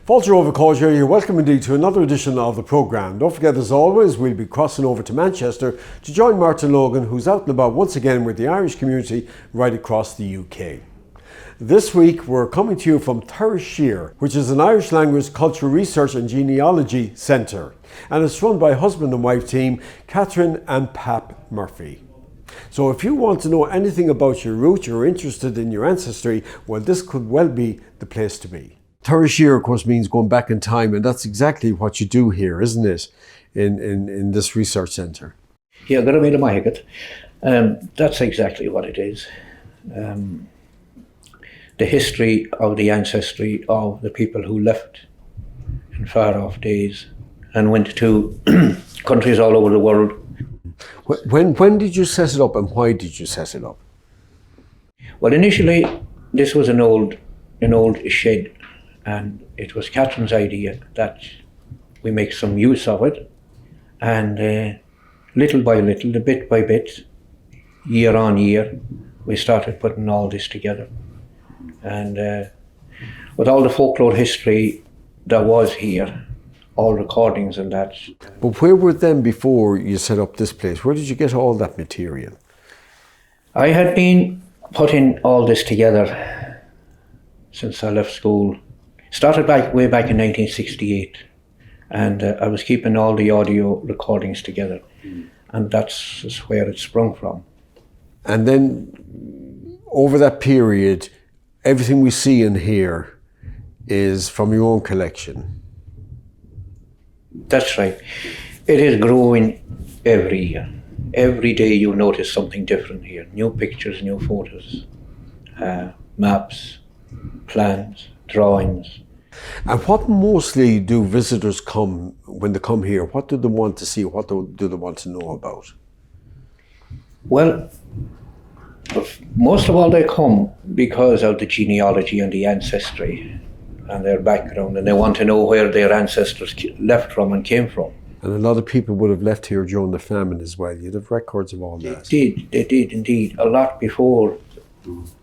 Walter Overcourt here. You're welcome indeed to another edition of the programme. Don't forget, as always, we'll be crossing over to Manchester to join Martin Logan, who's out and about once again with the Irish community right across the UK. This week we're coming to you from Turas Siar, which is an Irish language, cultural research and genealogy centre, and it's run by husband and wife team Catherine and Pap Murphy. So if you want to know anything about your roots, you're interested in your ancestry, well, this could well be the place to be. Turas Siar, of course, means going back in time, and that's exactly what you do here, isn't it, in this research centre? Yeah, got a bit of my hicket. That's exactly what it is. The history of the ancestry of the people who left in far off days and went to countries all over the world. When did you set it up, and why did you set it up? Well, initially this was an old shed, and it was Catherine's idea that we make some use of it, and little by little, bit by bit, year on year, we started putting all this together. And with all the folklore history that was here, all recordings and that. But where were them before you set up this place? Where did you get all that material? I had been putting all this together since I left school. Started way back in 1968, and I was keeping all the audio recordings together, and that's where it sprung from. And then over that period, everything we see and hear is from your own collection. That's right. It is growing every year. Every day you'll notice something different here. New pictures, new photos, maps, plans, drawings. And what mostly do visitors come, when they come here, what do they want to see? What do they want to know about? Well, most of all they come because of the genealogy and the ancestry and their background, and they want to know where their ancestors left from and came from. And a lot of people would have left here during the famine as well. You'd have records of all that. They did indeed. A lot before,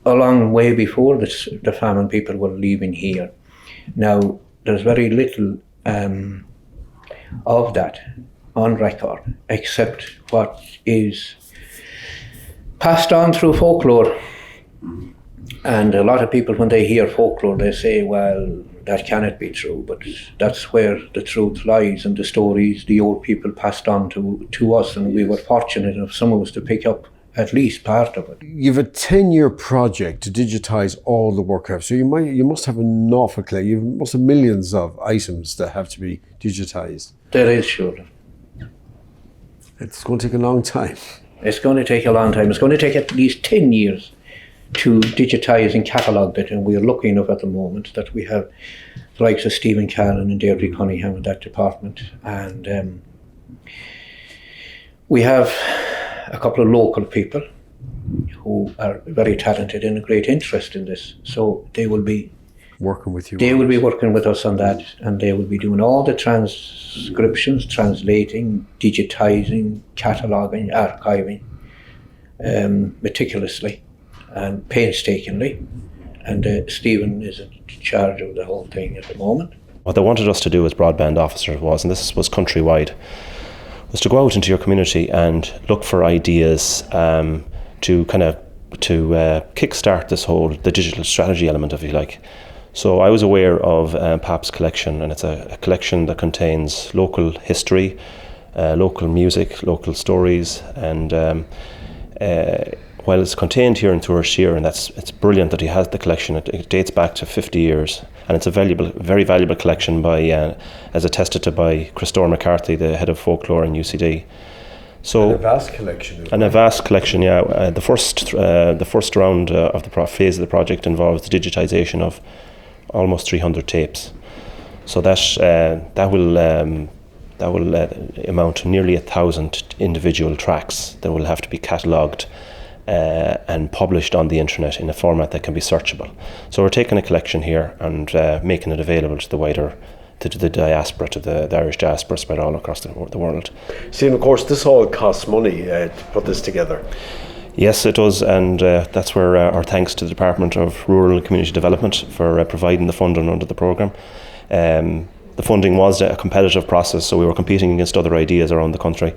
a long way before the famine, people were leaving here. Now, there's very little of that on record, except what is passed on through folklore. And a lot of people, when they hear folklore, they say, well, that cannot be true, but that's where the truth lies, and the stories the old people passed on to us, and we were fortunate enough, some of us, to pick up at least part of it. You've a 10-year project to digitise all the work, so you must have an awful collection. You must have millions of items that have to be digitised. There is, sure. It's going to take a long time. It's going to take a long time. It's going to take at least 10 years to digitise and catalogue it, and we're lucky enough at the moment that we have the likes of Stephen Callan and Deirdre Cunningham in that department, and we have a couple of local people who are very talented and a great interest in this, so they will be working with you. They will be working with us on that, and they will be doing all the transcriptions, translating, digitising, cataloguing, archiving, meticulously and painstakingly, and Stephen is in charge of the whole thing at the moment. What they wanted us to do as broadband officers was, and this was countrywide, was to go out into your community and look for ideas to kickstart the digital strategy element, if you like. So I was aware of Pap's collection, and it's a collection that contains local history, local music, local stories, and while it's contained here in Turas Siar, and it's brilliant that he has the collection. It dates back to 50 years, and it's a very valuable collection by, as attested to by Christopher McCarthy, the head of folklore in UCD. So and a vast collection. And a vast collection, yeah. The first round of the phase of the project involves the digitisation of almost 300 tapes. So that will amount to nearly 1,000 individual tracks that will have to be catalogued and published on the internet in a format that can be searchable. So we're taking a collection here and making it available to the diaspora, to the Irish diaspora spread all across the world. See, and of course, this all costs money to put this together. Yes, it does, and that's where our thanks to the Department of Rural and Community Development for providing the funding under the programme. The funding was a competitive process, so we were competing against other ideas around the country,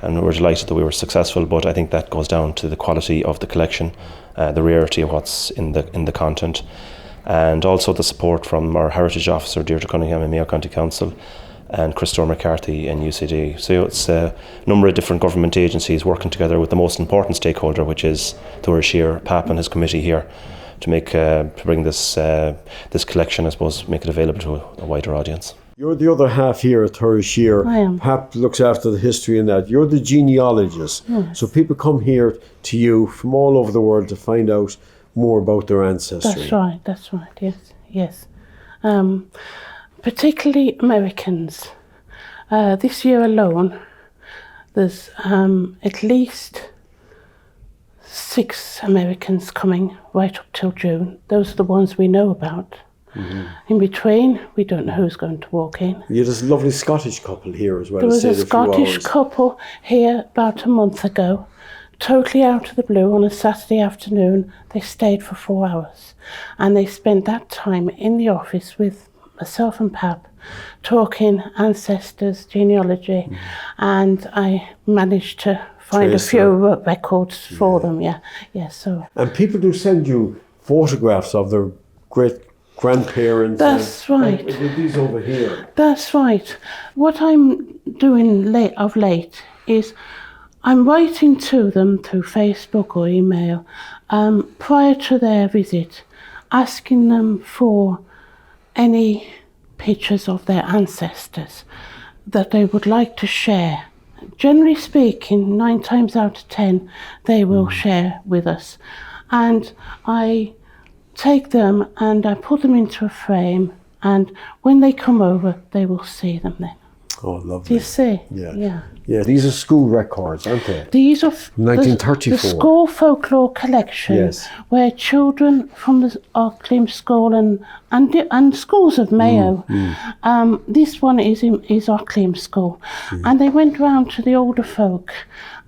and we were delighted that we were successful. But I think that goes down to the quality of the collection, the rarity of what's in the content, and also the support from our heritage officer Deirdre Cunningham in Mayo County Council, and Christopher McCarthy in UCD. So it's a number of different government agencies working together with the most important stakeholder, which is Turas Siar, PAP and his committee here, to bring this collection, I suppose, make it available to a wider audience. You're the other half here at Turas Siar. I am. PAP looks after the history and that. You're the genealogist. Yes. So people come here to you from all over the world to find out more about their ancestry. That's right, yes. Particularly Americans. This year alone, there's at least 6 Americans coming right up till June. Those are the ones we know about. Mm-hmm. In between, we don't know who's going to walk in. Yeah, there's a lovely Scottish couple here as well. There was a Scottish couple here about a month ago, totally out of the blue on a Saturday afternoon. They stayed for 4 hours, and they spent that time in the office with myself and Pap, talking ancestors, genealogy, and I managed to find a few records for them. So. And people do send you photographs of their great grandparents. That's right. With these over here. That's right. What I'm doing of late is I'm writing to them through Facebook or email prior to their visit, asking them for any pictures of their ancestors that they would like to share. Generally speaking, 9 times out of 10, they will share with us. And I take them and I put them into a frame, and when they come over, they will see them then. Oh, lovely. Do you see? Yeah, these are school records, aren't they? These are 1934. the school folklore collection, where children from the Auckland School and schools of Mayo, this one is Auckland School, and they went round to the older folk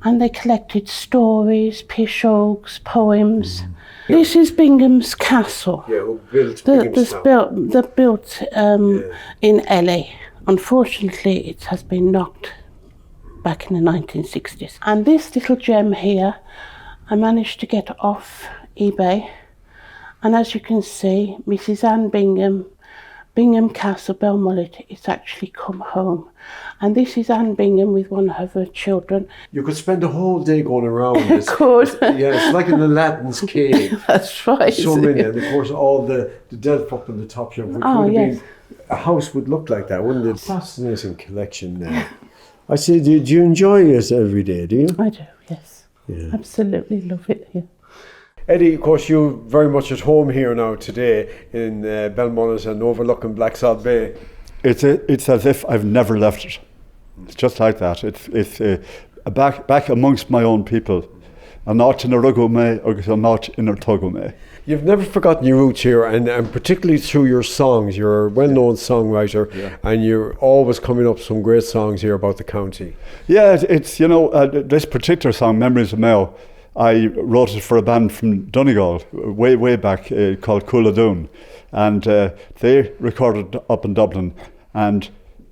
and they collected stories, pishogues, poems. This is Bingham's Castle. Yeah, who built Bingham's Castle? Built in LA. Unfortunately, it has been knocked back in the 1960s. And this little gem here, I managed to get off eBay. And as you can see, Mrs. Anne Bingham Castle, Belmullet, it's actually come home. And this is Anne Bingham with one of her children. You could spend a whole day going around this. Could. Yeah, it's like in Aladdin's cave. That's right. So many, and of course all the delf up in the top shelf, which would have been, a house would look like that, wouldn't it? Fascinating collection now. I say, do you enjoy it every day, do you? I do, yes. Yeah. Absolutely love it here. Eddie, of course, you're very much at home here now today in Belmullet and overlooking Blacksod Bay. It's as if I've never left it. It's just like that. It's back amongst my own people. I'm not in a rugume, or I'm not in a tugume. You've never forgotten your roots here, and particularly through your songs. You're a well-known songwriter, and you're always coming up with some great songs here about the county. Yeah, it's this particular song, Memories of Mayo, I wrote it for a band from Donegal way back called Cooladoon, and they recorded up in Dublin, and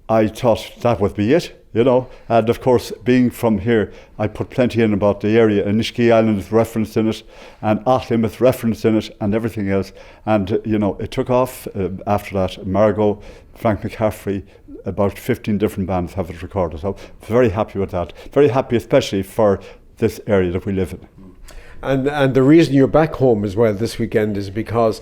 I thought that would be it, and of course being from here I put plenty in about the area, and Inishki Island is referenced in it, and Athlim is referenced in it, and everything else, and it took off. After that, Margot, Frank McCaffrey, about 15 different bands have it recorded, so very happy with that, very happy especially for this area that we live in. And the reason you're back home as well this weekend is because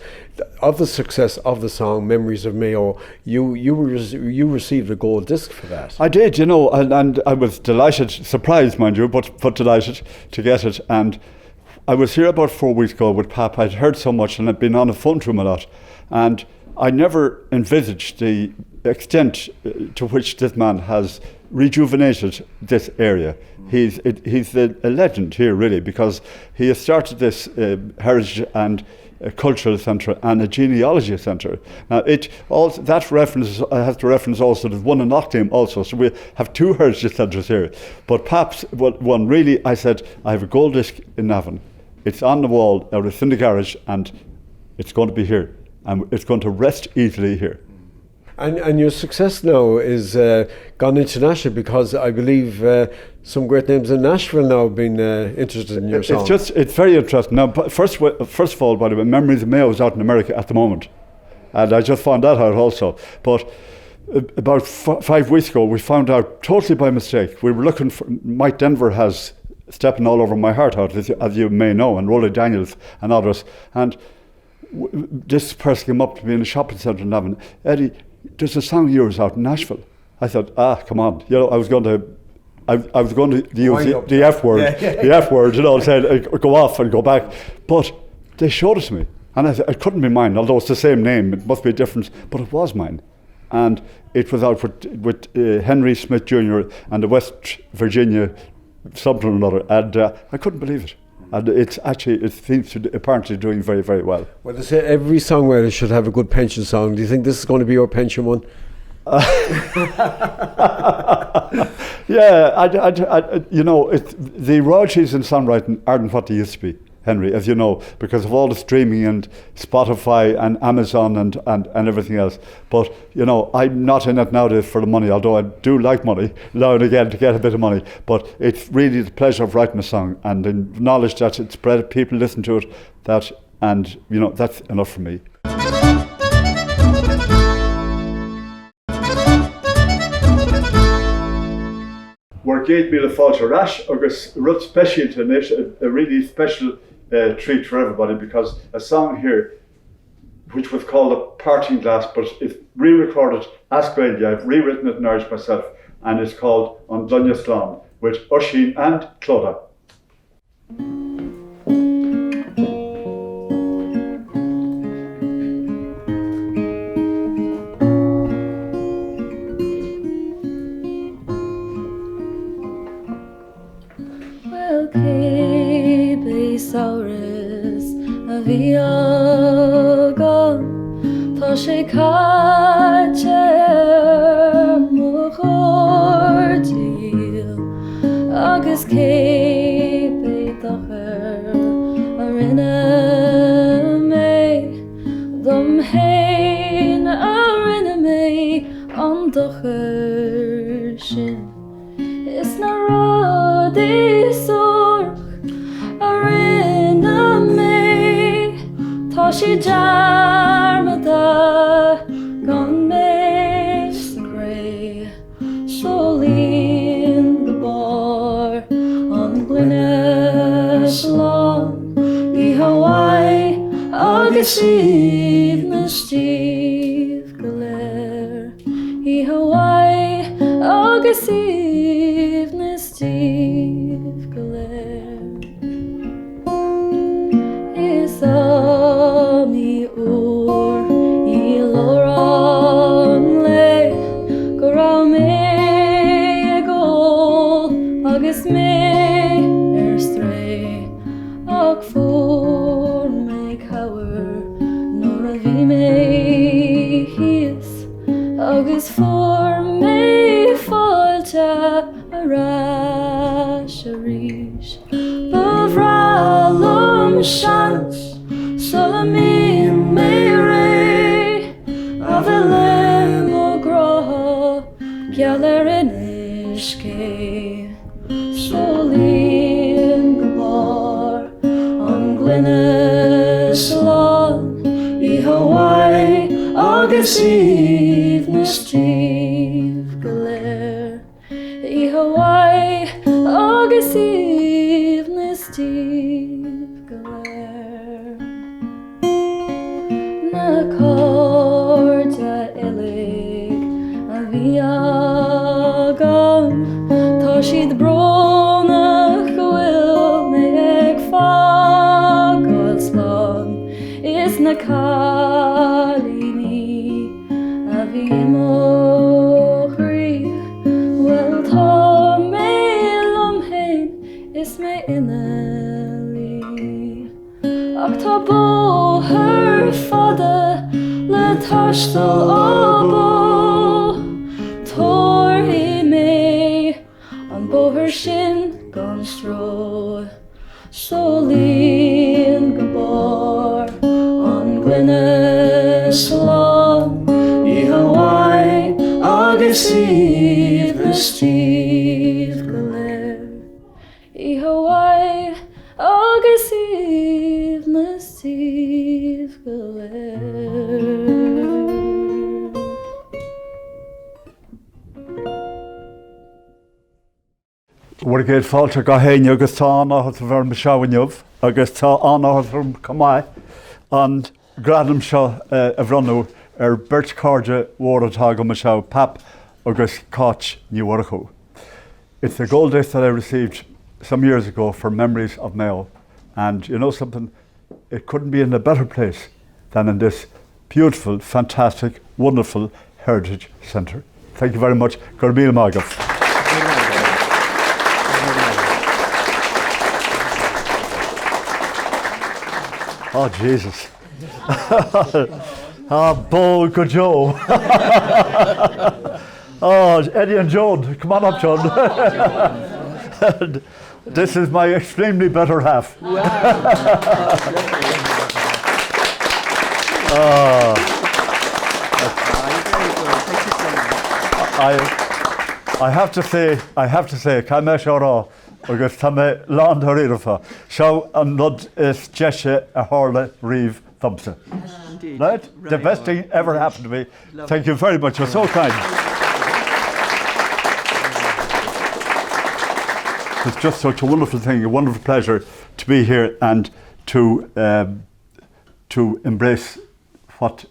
of the success of the song Memories of Mayo. You received a gold disc for that. I did, and I was delighted, surprised mind you, but delighted to get it. And I was here about 4 weeks ago with Pap. I'd heard so much and I'd been on the phone to him a lot, and I never envisaged the extent to which this man has rejuvenated this area. He's a legend here, really, because he has started this heritage and cultural centre and a genealogy centre. Now, that reference has to reference also there's one in Auckland also, so we have 2 heritage centres here. But perhaps one really, I said, I have a gold disc in Navan. It's on the wall, or it's in the garage, and it's going to be here, and it's going to rest easily here. And your success now is gone international, because I believe some great names in Nashville now have been interested in your song. It's very interesting. Now, first of all, by the way, Memories of Mayo is out in America at the moment. And I just found that out also. But about 5 weeks ago, we found out totally by mistake. We were looking for, Mike Denver has Stepping All Over My Heart out, as you may know, and Rolly Daniels and others. And this person came up to me in a shopping centre in Navan. Eddie, there's a song of yours out in Nashville. I thought, come on. You know, I was going to use the F word, the F word, you know, saying go off and go back. But they showed it to me. And it couldn't be mine, although it's the same name. It must be a difference, but it was mine. And it was out with Henry Smith Jr. and the West Virginia something or another, and I couldn't believe it. And it seems to apparently doing very, very well. Well, they say every songwriter should have a good pension song. Do you think this is going to be your pension one? Yeah, you know, the royalties in songwriting aren't what they used to be, Henry, as you know, because of all the streaming and Spotify and Amazon and everything else. But, you know, I'm not in it nowadays for the money, although I do like money now and again to get a bit of money. But it's really the pleasure of writing a song and the knowledge that it's spread, people listen to it, and, you know, that's enough for me. We're going to be the Fáilte Rash, agus rud special tonight, a really special treat for everybody, because a song here, which was called A Parting Glass, but it's re-recorded as Gaeilge. I've rewritten it in Irish myself, and it's called An Duine Slán, with Oisín and Clodagh. Tá sé caite mo chóirtíl agus cébé dachar a rinne mé dom héin a rinne mé an dachar sin is na rudí sorch a rinne mé tá sé dearmada gan méis sa gré solín go bar an gluine slán I Hawaii agus síomh na stíomh go léir I Hawaii agus síomh na stíomh go léir is mi úr I lórán le go raibh mé ag ól agus mé stré ach fuair mé cabhair nuair a bhí mé híos agus fuair mé fáilte a rás a ríis ba bhrálum seans Solamín mé ré a bheith mo grotha gealar in iscé solín go bar an gluine slán I Hawaii agus síomh na stíomh go léir I Hawaii agus síomh na stíomh go léir na cóirde ilig a bhí agam tá siad bronnach go bhfuil mé ag fágáil slán is na cálíní a bhí mo chríoch well tá mé lomhéin is mé ina lí ach tá bóthar fada le taistil ábó tóir I mé an bóthar Steve Galer. I Hawaii, agus Steve Galer. War géad fáilte go héine agus tá anáhat a bhar me seohainmh, agus tá anáhat rum cumá an gradam seo a bhranú Bert Carde Warratá go me seo pap agus Cáit Níorchu. It's a gold disc that I received some years ago for Memories of Mayo, and you know something, it couldn't be in a better place than in this beautiful, fantastic, wonderful heritage centre. Thank you very much. Garbíl Magaf. Oh, Jesus. Bo go Joe. Oh, Eddie and Joan. Come on up, John. This is my extremely better half. I have to say, Caime Seorá, agus tá mé lán thuíirfa. Seo an nod is deise a hála riomh thumbsa. Right? The best thing ever happened to me. Thank you very much. You're so kind. It's just such a wonderful thing, a wonderful pleasure to be here and to embrace what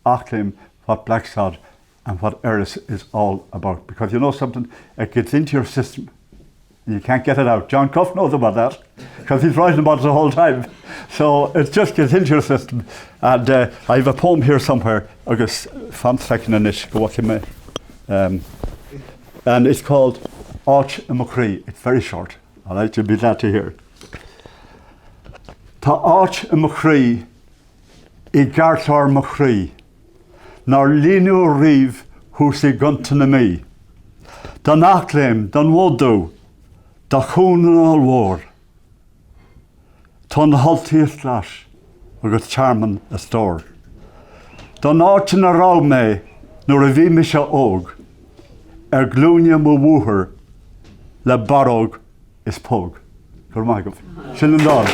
Achlim, what Blacksod and what Eris is all about. Because you know something, it gets into your system. You can't get it out. John Cuff knows about that because he's writing about it the whole time. So it just gets into your system. And I have a poem here somewhere, agus fan second in it, go and it's called Áit a Macrí. It's very short. I'd like to be glad to hear. Tá áit a Macrí I gartar Macrí, nar líniú riomh hús I gunta na mí. Don Achlim, don Wodú, da chún an allmhór. Tá na holtaíocht leis, agus charman a stór. Don áit na rá mé, nuair a bhí me se óg, glúine mo bhúthar, le baróg is póg. Gur maigam. Sin an dáil.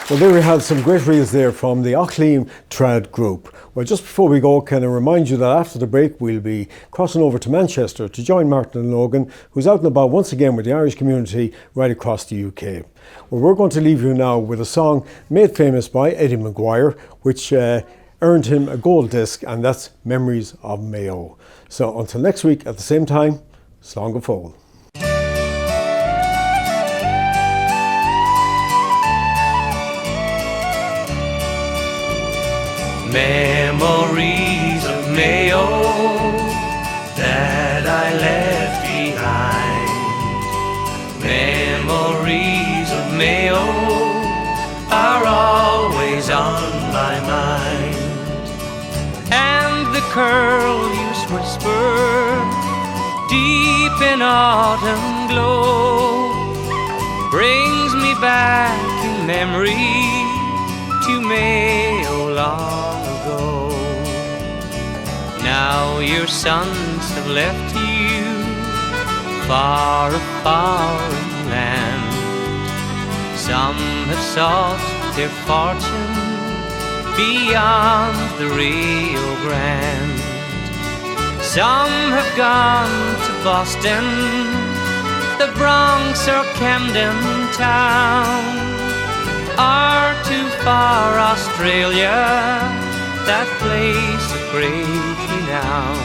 Well, there we had some great reels there from the Achlim Trad group. Well, just before we go, can I remind you that after the break we'll be crossing over to Manchester to join Martin and Logan, who's out and about once again with the Irish community right across the UK. Well, we're going to leave you now with a song made famous by Eddie Maguire, which earned him a gold disc, and that's Memories of Mayo. So until next week at the same time, slán go fóill. Memories of Mayo that I left behind. Memories of Mayo are always on my mind. And the curlews whisper deep in autumn glow brings me back in memory to Mayo long ago. Now your sons have left you far a foreign land. Some have sought their fortune beyond the Rio Grande. Some have gone to Boston, the Bronx or Camden town, or to far Australia, that place of great renown.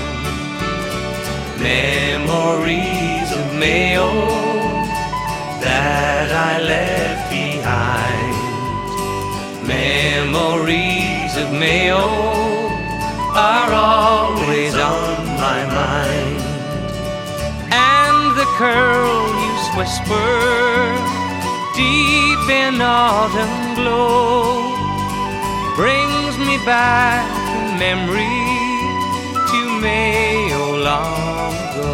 Memories of Mayo that I left behind. Memories of Mayo are always on my mind. And the curlews whisper deep in autumn glow brings me back in memory to Mayo long ago.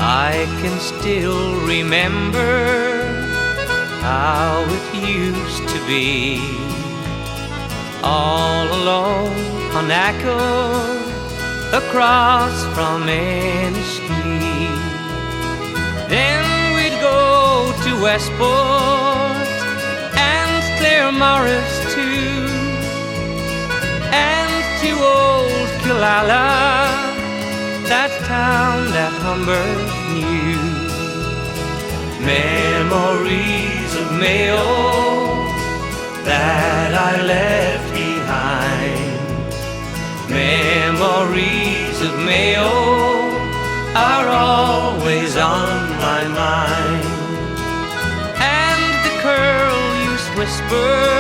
I can still remember how it used to be, all alone on Ackle, across from Ennisky. Then we'd go to Westport and Claremorris too, and to old Killala, that town that Humbert knew. Memories of Mayo that I left behind. Memories of Mayo are always on my mind. And the curlews whisper